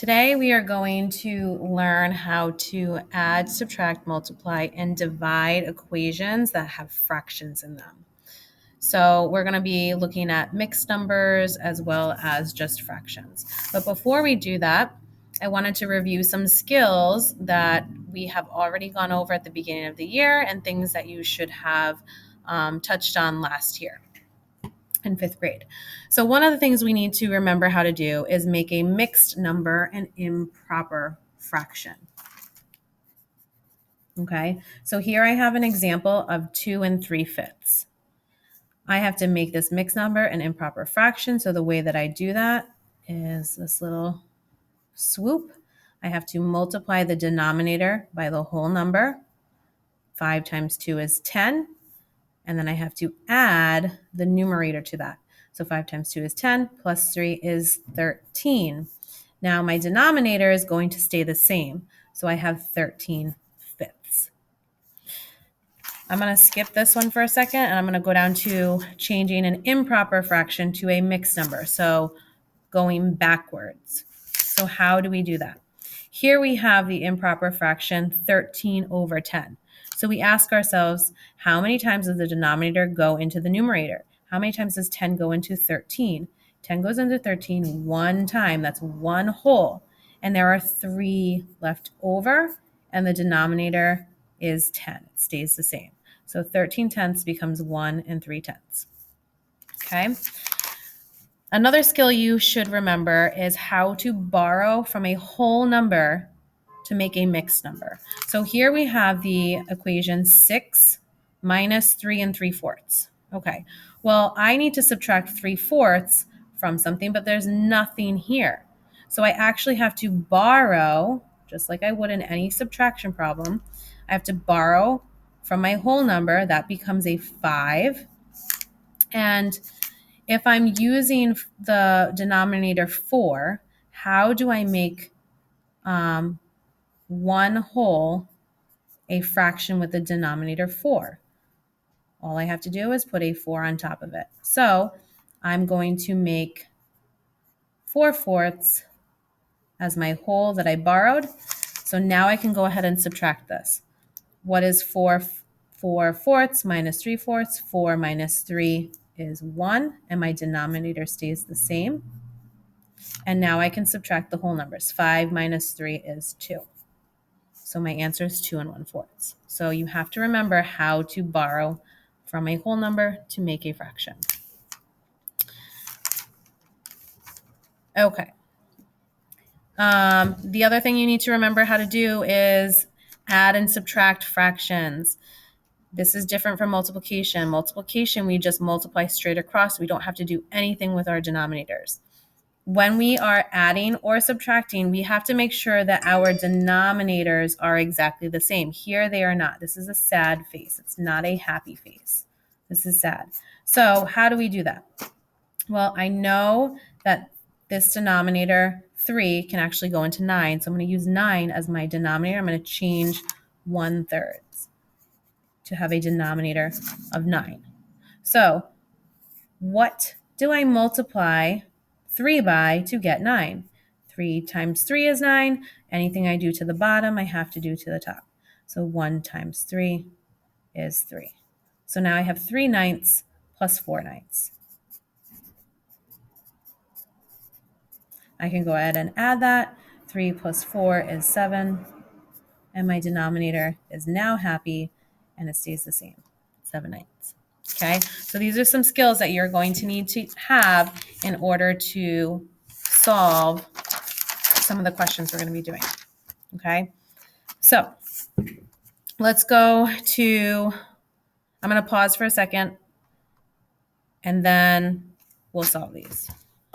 Today we are going to learn how to add, subtract, multiply, and divide equations that have fractions in them. So we're going to be looking at mixed numbers as well as just fractions. But before we do that, I wanted to review some skills that we have already gone over at the beginning of the year and things that you should have touched on last year in 5th grade. So one of the things we need to remember how to do is make a mixed number an improper fraction. Okay, so here I have an example of 2 3/5. I have to make this mixed number an improper fraction. So the way that I do that is this little swoop. I have to multiply the denominator by the whole number. 5 times 2 is 10. And then I have to add the numerator to that. So 5 times 2 is 10, plus 3 is 13. Now my denominator is going to stay the same. So I have 13/5. I'm going to skip this one for a second, and I'm going to go down to changing an improper fraction to a mixed number. So going backwards. So how do we do that? Here we have the improper fraction 13/10. So we ask ourselves, how many times does the denominator go into the numerator? How many times does 10 go into 13? 10 goes into 13 one time. That's one whole. And there are 3 left over, and the denominator is 10. It stays the same. So 13/10 becomes 1 3/10. Okay. Another skill you should remember is how to borrow from a whole number to make a mixed number. So here we have the equation 6 minus 3 3/4. Okay, well, I need to subtract 3/4 from something, but there's nothing here. So I actually have to borrow, just like I would in any subtraction problem. I have to borrow from my whole number. That becomes a 5. And if I'm using the denominator 4, how do I make one whole a fraction with the denominator 4? All I have to do is put a 4 on top of it. So I'm going to make 4/4 as my whole that I borrowed. So now I can go ahead and subtract this. What is 4/4 minus 3/4? 4 minus 3 is 1, and my denominator stays the same. And now I can subtract the whole numbers. 5 minus 3 is 2. So my answer is 2 1/4. So you have to remember how to borrow from a whole number to make a fraction. Okay. The other thing you need to remember how to do is add and subtract fractions. This is different from multiplication. Multiplication, we just multiply straight across. We don't have to do anything with our denominators. When we are adding or subtracting, we have to make sure that our denominators are exactly the same. Here they are not. This is a sad face. It's not a happy face. This is sad. So how do we do that? Well, I know that this denominator 3 can actually go into 9. So I'm going to use 9 as my denominator. I'm going to change 1/3 to have a denominator of 9. So what do I multiply 3 by to get 9? 3 times 3 is 9. Anything I do to the bottom, I have to do to the top. So 1 times 3 is 3. So now I have 3/9 plus 4/9. I can go ahead and add that. 3 plus 4 is 7. And my denominator is now happy, and it stays the same, 7/9. Okay, so these are some skills that you're going to need to have in order to solve some of the questions we're going to be doing. Okay, so let's go to, I'm going to pause for a second, and then we'll solve these.